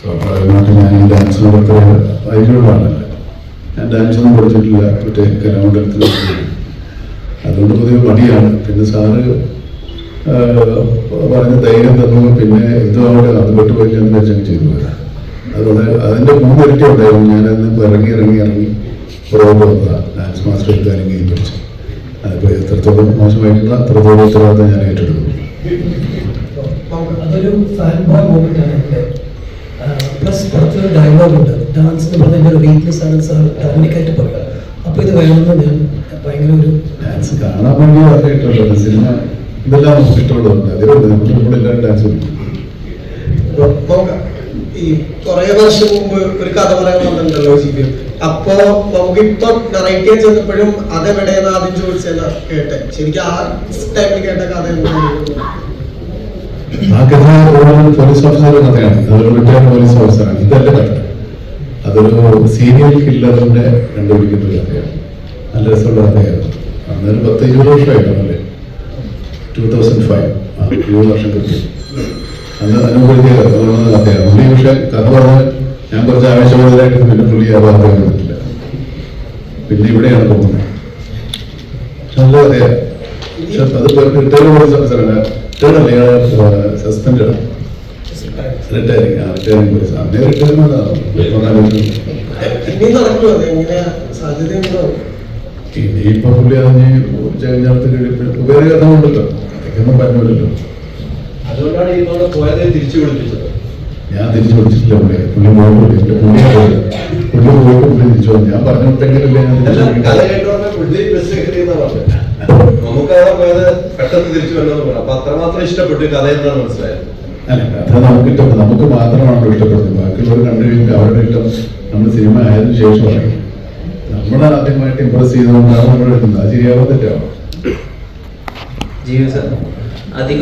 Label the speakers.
Speaker 1: സ്വാഭാവികമായിട്ട് ഞാൻ ഈ ഡാൻസിനോടൊക്കെ വൈകിയുള്ളതാണല്ലോ. ഞാൻ ഡാൻസൊന്നും പഠിച്ചിട്ടില്ല, മറ്റേ കലാമണ്ഡലത്തിൽ. അതുകൊണ്ട് പൊതുവെ മടിയാണ്. പിന്നെ സാറ് പറഞ്ഞ ധൈര്യം തന്നു. പിന്നെ എന്തോ അവിടെ അത് പെട്ടുപോയില്ലെന്ന് വെച്ചാൽ ചെയ്തു പോയത്. അതുകൊണ്ട് അതിൻ്റെ 3 ഇരട്ടി ഉണ്ടായിരുന്നു. ഞാനന്ന് ഇറങ്ങി പുറകോട്ട് വന്നതാണ്. ഡാൻസ് മാസ്റ്റർ എടുക്കാനെങ്കിൽ പഠിച്ചു. അതിപ്പോൾ എത്രത്തോളം മോശമായിട്ടുള്ള അത്രത്തോളം ഉത്തരവാദിത്തം ഞാൻ ഏറ്റെടുക്കുന്നു.
Speaker 2: അതൊരു ഫാൻ ബോയ് മൂവ്മെന്റ് ആണ്. പ്ലസ് പുറത്തൊരു ഡയലോഗ് ഉണ്ട്, ഡാൻസ് എന്ന് പറഞ്ഞാൽ ഒരു വീക്ക്നെസ് ആണ് സാർ ഡൊമിനിക്കായിട്ട് പറയുക. അപ്പോൾ ഇത് വേണമെന്ന് ഞാൻ ഭയങ്കര ഒരു
Speaker 1: ഡാൻസ് കാണാൻ വേണ്ടി അറിയിട്ടുള്ളത്. സിനിമ ഇതെല്ലാം നമുക്ക് ഇഷ്ടമുള്ളതുണ്ട്. അതിലുണ്ട് നമ്മളെല്ലാവരും ഡാൻസ് കളിക്കും.
Speaker 3: ഈ കുറെ വർഷം മുമ്പ് ഒരു കഥ പറയാൻ വന്നിട്ടുണ്ടല്ലോ ജിപി. അപ്പോ നമുക്കിപ്പോ നറേറ്റ് ചെയ്യാൻ ചെന്നപ്പോഴും അതെവിടെയെന്ന് ആദ്യം ചോദിച്ചെന്നാ കേട്ടെ. ശരിക്കും ആ ടൈമിൽ കേട്ട കഥ
Speaker 1: ആ കഥ പോലീസ് ഓഫീസറുടെ കഥയാണ്. അതൊരു റിട്ടയർഡ് പോലീസ് ഓഫീസറാണ്. ഇതല്ല കഥ. അതൊരു സീരിയൽ കില്ലറിന്റെ കണ്ടുപിടിക്കുന്ന ഒരു കഥയാണ്. നല്ല രസമുള്ള കഥയാണ്. അന്നൊരു 10-20 വർഷമായിട്ടാണല്ലേ, 2005 20 വർഷം കിട്ടി. അന്ന് അനുഭവിച്ച കഥയാണ്. പുള്ളി പക്ഷെ കഥ പറഞ്ഞ് ഞാൻ കുറച്ച് ആവേശബോധരായിട്ട് പിന്നെ പുള്ളി ആ വാർത്ത കണ്ടിട്ടില്ല. പിന്നെ ഇവിടെയാണ് പോകുന്നത്. നല്ല കഥയാണ്. പക്ഷെ അത് റിട്ടയർഡ് പോലീസ് ഓഫീസറാണ്. Suspend retiring police. അന്നേ ഇനിയിപ്പോ പുള്ളി അറിഞ്ഞ് കഴിഞ്ഞാൽ വേറെ കഥകളുണ്ടല്ലോ, അതൊക്കെയൊന്നും പറഞ്ഞല്ലോ.
Speaker 4: അതുകൊണ്ടാണ് ഈ പോയതെ തിരിച്ചു വിളിപ്പിച്ചത്.
Speaker 1: ഞാൻ തിരിച്ചു വിളിച്ചിട്ടില്ല. പുള്ളി പോയിട്ട് തിരിച്ചു വന്നു. ഞാൻ പറഞ്ഞിട്ടെങ്കിലല്ലേ
Speaker 4: നമുക്കത് പോയത് പെട്ടെന്ന് തിരിച്ചു വരണമെന്ന് പറഞ്ഞു. അപ്പൊ അത്രമാത്രം ഇഷ്ടപ്പെട്ടു കഥ എന്നാണ് മനസ്സിലായത്.
Speaker 1: അല്ല, കഥ നമുക്ക് ഇഷ്ടപ്പെട്ടു. നമുക്ക് മാത്രമാണല്ലോ ഇഷ്ടപ്പെടുന്നത്. ബാക്കിയുള്ളവർ കണ്ടു കഴിഞ്ഞാൽ അവരുടെ ഇഷ്ടം നമ്മൾ സിനിമ ആയതിനു ശേഷം അറിയും. നമ്മളെ ആദ്യമായിട്ട് ഇമ്പ്രസ് ചെയ്തുകൊണ്ടാണ് നമ്മൾ എടുക്കുന്നത്. അത് ശരിയാവാൻ തെറ്റാവും.
Speaker 5: അധികം